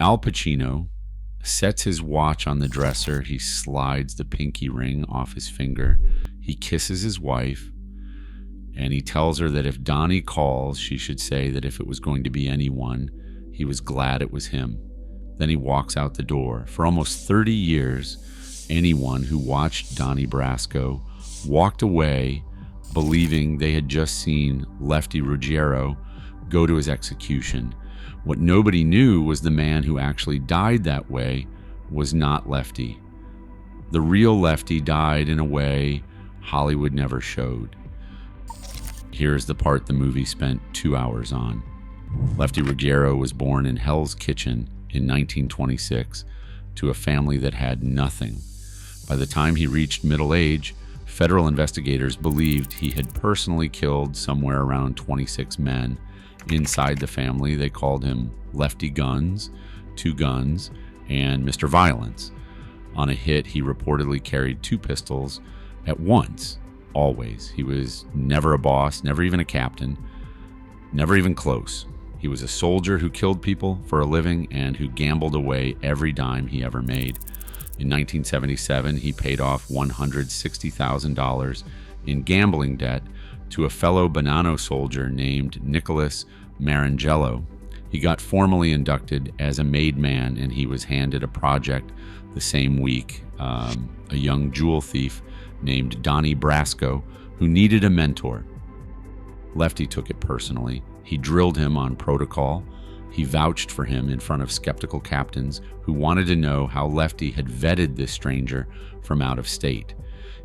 Al Pacino sets his watch on the dresser. He slides the pinky ring off his finger. He kisses his wife, and he tells her that if Donnie calls, she should say that if it was going to be anyone, he was glad it was him. Then he walks out the door. For almost 30 years, anyone who watched Donnie Brasco walked away believing they had just seen Lefty Ruggiero go to his execution. What nobody knew was the man who actually died that way was not Lefty. The real Lefty died in a way Hollywood never showed. Here's the part the movie spent 2 hours on. Lefty Ruggiero was born in Hell's Kitchen in 1926 to a family that had nothing. By the time he reached middle age, federal investigators believed he had personally killed somewhere around 26 men. Inside the family, they called him Lefty Guns, Two Guns, and Mr. Violence. On a hit, he reportedly carried 2 pistols at once, always. He was never a boss, never even a captain, never even close. He was a soldier who killed people for a living and who gambled away every dime he ever made. In 1977, he paid off $160,000 in gambling debt to a fellow Bonanno soldier named Nicholas Marangello. He got formally inducted as a made man, and he was handed a project the same week. A young jewel thief named Donnie Brasco who needed a mentor. Lefty took it personally. He drilled him on protocol. He vouched for him in front of skeptical captains who wanted to know how Lefty had vetted this stranger from out of state.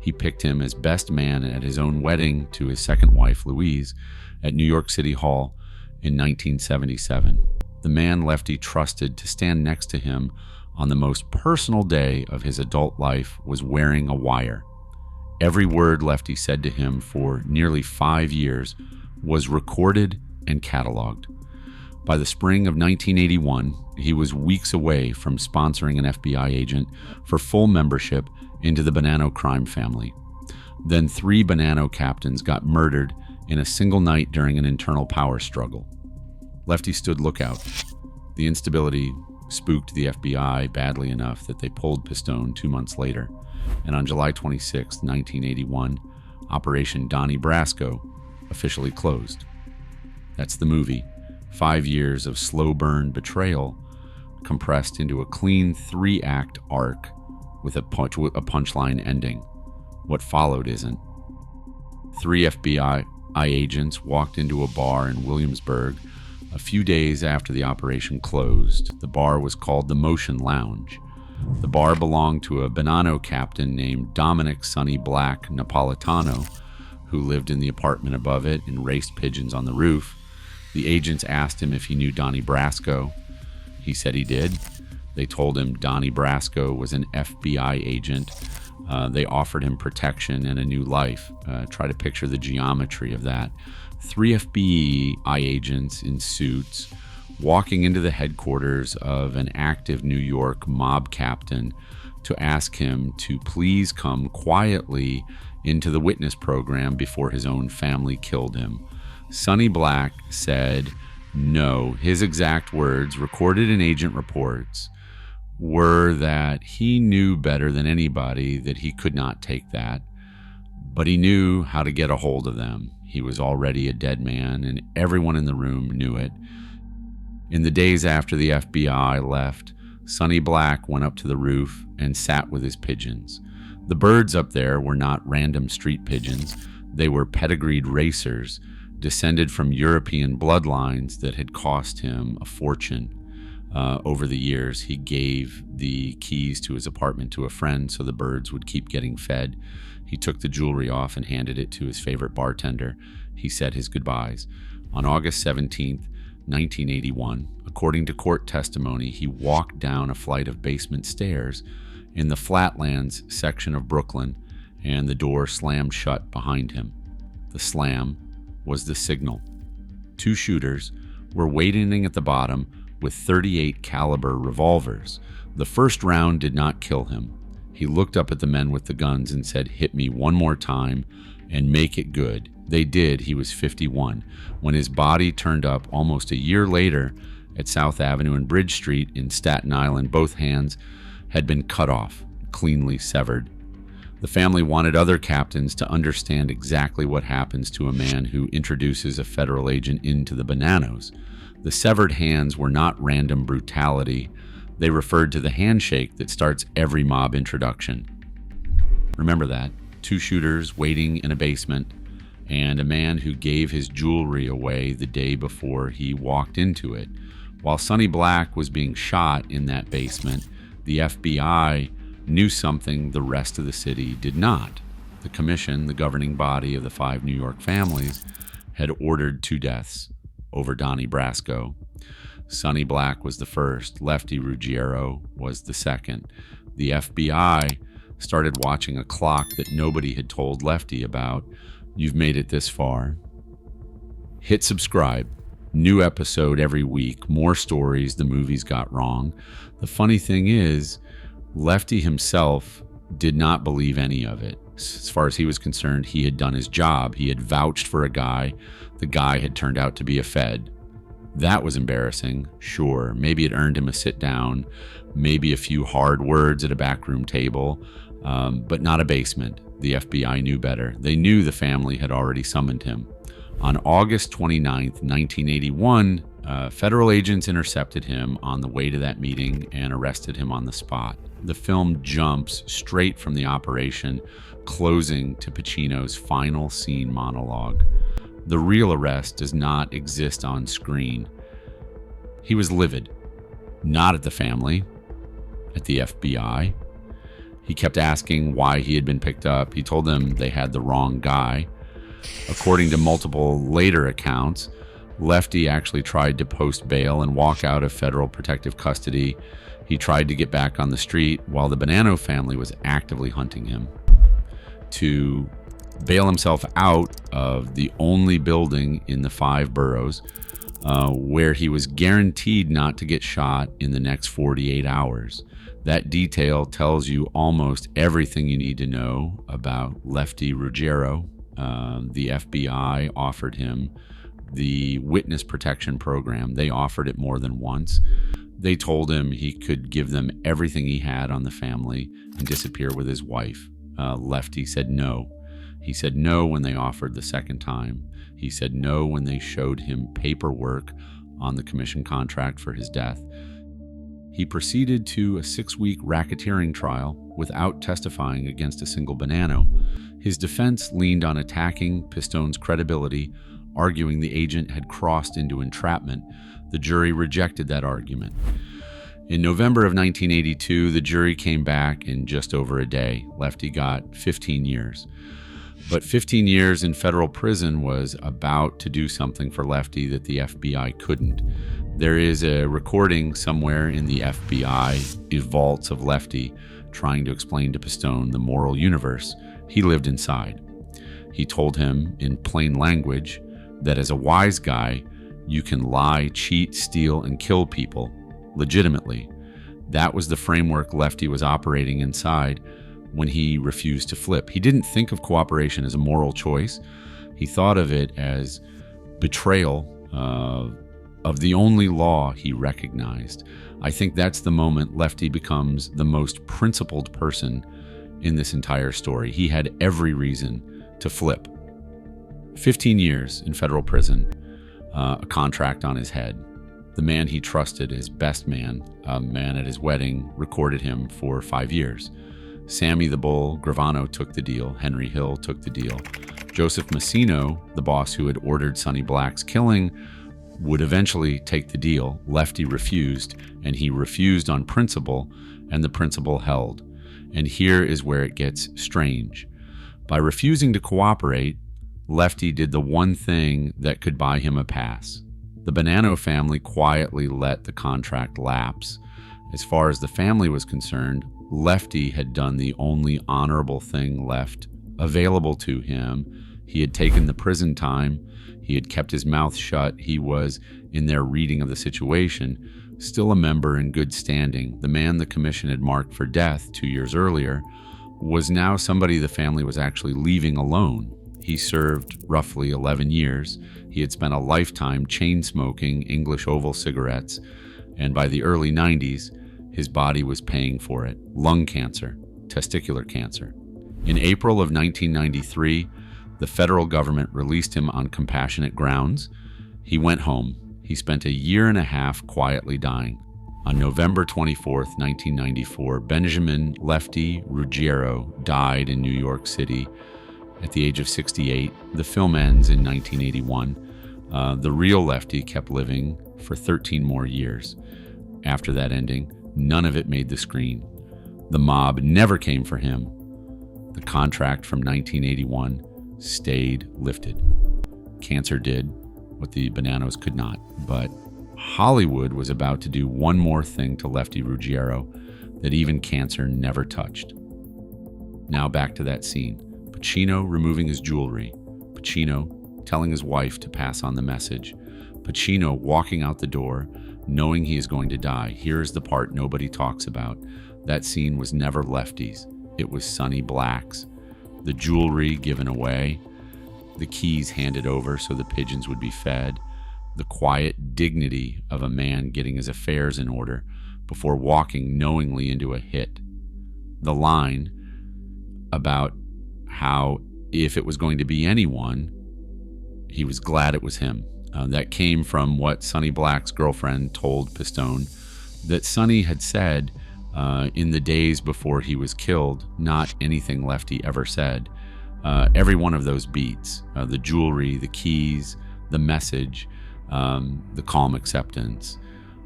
He picked him as best man at his own wedding to his second wife, Louise, at New York City Hall in 1977. The man Lefty trusted to stand next to him on the most personal day of his adult life was wearing a wire. Every word Lefty said to him for nearly 5 years was recorded and cataloged. By the spring of 1981, he was weeks away from sponsoring an FBI agent for full membership into the Bonanno crime family. Then 3 Bonanno captains got murdered in a single night during an internal power struggle. Lefty stood lookout. The instability spooked the FBI badly enough that they pulled Pistone 2 months later, and on July 26, 1981, Operation Donnie Brasco officially closed. That's the movie. 5 years of slow burn betrayal compressed into a clean 3-act arc with a punchline ending. What followed isn't. 3 FBI agents walked into a bar in Williamsburg a few days after the operation closed. The bar was called the Motion Lounge. The bar belonged to a Bonanno captain named Dominic Sonny Black Napolitano, who lived in the apartment above it and raced pigeons on the roof. The agents asked him if he knew Donnie Brasco. He said he did. They told him Donnie Brasco was an FBI agent. They offered him protection and a new life. Try to picture the geometry of that. 3 FBI agents in suits walking into the headquarters of an active New York mob captain to ask him to please come quietly into the witness program before his own family killed him. Sonny Black said no. His exact words, recorded in agent reports, were that he knew better than anybody that he could not take that, but he knew how to get a hold of them. He was already a dead man, and everyone in the room knew it. In the days after the FBI left, Sonny Black went up to the roof and sat with his pigeons. The birds up there were not random street pigeons. They were pedigreed racers, descended from European bloodlines that had cost him a fortune. Over the years, he gave the keys to his apartment to a friend so the birds would keep getting fed. He took the jewelry off and handed it to his favorite bartender. He said his goodbyes. On August 17th, 1981, according to court testimony, he walked down a flight of basement stairs in the Flatlands section of Brooklyn, and the door slammed shut behind him. The slam was the signal. 2 shooters were waiting at the bottom with .38 caliber revolvers. The first round did not kill him. He looked up at the men with the guns and said, "Hit me one more time and make it good." They did. He was 51. When his body turned up almost a year later at South Avenue and Bridge Street in Staten Island. Both hands had been cut off, cleanly severed. The family wanted other captains to understand exactly what happens to a man who introduces a federal agent into the Bonannos. The severed hands were not random brutality. They referred to the handshake that starts every mob introduction. Remember that. 2 shooters waiting in a basement, and a man who gave his jewelry away the day before he walked into it. While Sonny Black was being shot in that basement, the FBI knew something the rest of the city did not. The commission, the governing body of the 5 New York families, had ordered 2 deaths over Donnie Brasco. Sonny Black was the first. Lefty Ruggiero was the second. The FBI started watching a clock that nobody had told Lefty about. You've made it this far. Hit subscribe. New episode every week. More stories the movies got wrong. The funny thing is, Lefty himself did not believe any of it. As far as he was concerned, he had done his job. He had vouched for a guy. The guy had turned out to be a Fed. That was embarrassing, sure. Maybe it earned him a sit down, maybe a few hard words at a backroom table, but not a basement. The FBI knew better. They knew the family had already summoned him. On August 29th, 1981, federal agents intercepted him on the way to that meeting and arrested him on the spot. The film jumps straight from the operation, closing to Pacino's final scene monologue. The real arrest does not exist on screen. He was livid, not at the family, at the FBI. He kept asking why he had been picked up. He told them they had the wrong guy. According to multiple later accounts, Lefty actually tried to post bail and walk out of federal protective custody. He tried to get back on the street while the Bonanno family was actively hunting him. To bail himself out of the only building in the 5 boroughs where he was guaranteed not to get shot in the next 48 hours. That detail tells you almost everything you need to know about Lefty Ruggiero. The FBI offered him the witness protection program. They offered it more than once. They told him he could give them everything he had on the family and disappear with his wife. Lefty said no. He said no when they offered the second time. He said no when they showed him paperwork on the commission contract for his death. He proceeded to a 6-week racketeering trial without testifying against a single Bonanno. His defense leaned on attacking Pistone's credibility, arguing the agent had crossed into entrapment. The jury rejected that argument. In November of 1982, the jury came back in just over a day. Lefty got 15 years. But 15 years in federal prison was about to do something for Lefty that the FBI couldn't. There is a recording somewhere in the FBI vaults of Lefty trying to explain to Pistone the moral universe. He lived inside. He told him in plain language that as a wise guy, you can lie, cheat, steal, and kill people legitimately. That was the framework Lefty was operating inside when he refused to flip. He didn't think of cooperation as a moral choice. He thought of it as betrayal of the only law he recognized. I think that's the moment Lefty becomes the most principled person in this entire story. He had every reason to flip. 15 years in federal prison, a contract on his head. The man he trusted, his best man, a man at his wedding, recorded him for 5 years. Sammy the Bull Gravano took the deal. Henry Hill took the deal. Joseph Pistone, the boss who had ordered Sonny Black's killing, would eventually take the deal. Lefty refused, and he refused on principle, and the principle held. And here is where it gets strange. By refusing to cooperate, Lefty did the one thing that could buy him a pass. The Bonanno family quietly let the contract lapse. As far as the family was concerned, Lefty had done the only honorable thing left available to him. He had taken the prison time. He had kept his mouth shut. He was, in their reading of the situation, still a member in good standing. The man the commission had marked for death 2 years earlier was now somebody the family was actually leaving alone. He served roughly 11 years. He had spent a lifetime chain-smoking English Oval cigarettes, and by the early 90s, his body was paying for it. Lung cancer, testicular cancer. In April of 1993, the federal government released him on compassionate grounds. He went home. He spent a year and a half quietly dying. On November 24, 1994, Benjamin Lefty Ruggiero died in New York City at the age of 68. The film ends in 1981. The real Lefty kept living for 13 more years. After that ending, none of it made the screen. The mob never came for him. The contract from 1981 stayed lifted. Cancer did what the Bonannos could not, but Hollywood was about to do one more thing to Lefty Ruggiero that even cancer never touched. Now back to that scene. Pacino removing his jewelry. Pacino telling his wife to pass on the message. Pacino walking out the door, knowing he is going to die. Here's the part nobody talks about. That scene was never Lefty's. It was Sonny Black's. The jewelry given away. The keys handed over so the pigeons would be fed. The quiet dignity of a man getting his affairs in order before walking knowingly into a hit. The line about how if it was going to be anyone, he was glad it was him. That came from what Sonny Black's girlfriend told Pistone, that Sonny had said in the days before he was killed, not anything Lefty ever said. Every one of those beats, the jewelry, the keys, the message, the calm acceptance,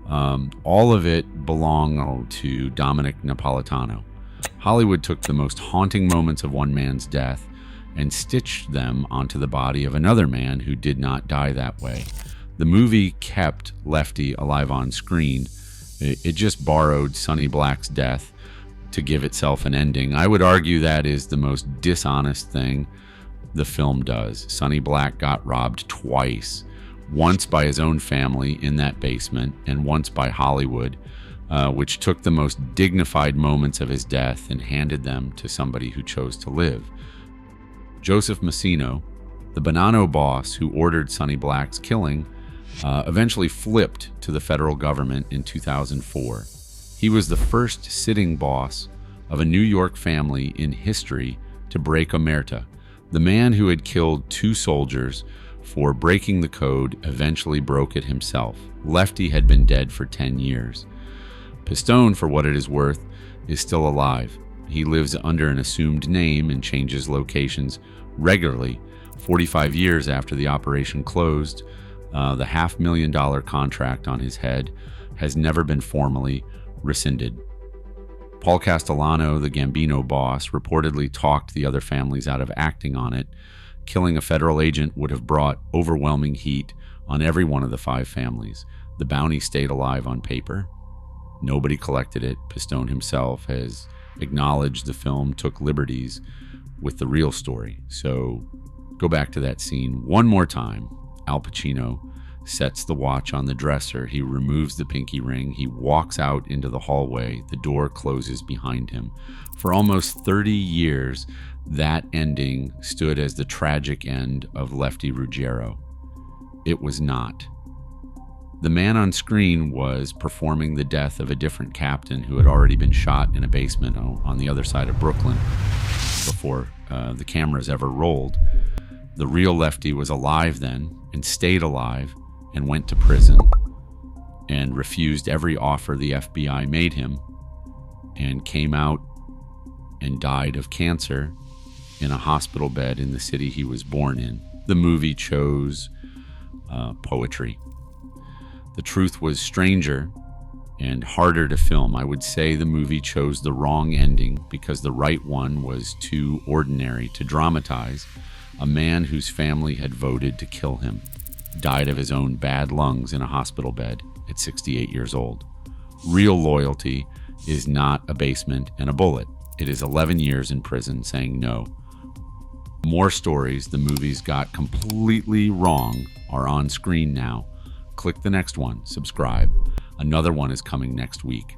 all of it belonged to Dominic Napolitano. Hollywood took the most haunting moments of one man's death and stitched them onto the body of another man who did not die that way. The movie kept Lefty alive on screen. It just borrowed Sonny Black's death to give itself an ending. I would argue that is the most dishonest thing the film does. Sonny Black got robbed twice, once by his own family in that basement and once by Hollywood, which took the most dignified moments of his death and handed them to somebody who chose to live. Joseph Pistone, the Bonanno boss who ordered Sonny Black's killing, eventually flipped to the federal government in 2004. He was the first sitting boss of a New York family in history to break omerta. The man who had killed 2 soldiers for breaking the code eventually broke it himself. Lefty had been dead for 10 years. Pistone, for what it is worth, is still alive. He lives under an assumed name and changes locations regularly. 45 years after the operation closed, the $500,000 contract on his head has never been formally rescinded. Paul Castellano, the Gambino boss, reportedly talked the other families out of acting on it. Killing a federal agent would have brought overwhelming heat on every one of the 5 families. The bounty stayed alive on paper. Nobody collected it. Pistone himself has acknowledged the film took liberties with the real story. So go back to that scene one more time. Al Pacino sets the watch on the dresser. He removes the pinky ring. He walks out into the hallway. The door closes behind him. For almost 30 years, that ending stood as the tragic end of Lefty Ruggiero. It was not. The man on screen was performing the death of a different captain who had already been shot in a basement on the other side of Brooklyn before the cameras ever rolled. The real Lefty was alive then and stayed alive and went to prison and refused every offer the FBI made him and came out and died of cancer in a hospital bed in the city he was born in. The movie chose poetry. The truth was stranger and harder to film. I would say the movie chose the wrong ending because the right one was too ordinary to dramatize. A man whose family had voted to kill him died of his own bad lungs in a hospital bed at 68 years old. Real loyalty is not a basement and a bullet. It is 11 years in prison saying no. More stories the movies got completely wrong are on screen now. Click the next one, subscribe. Another one is coming next week.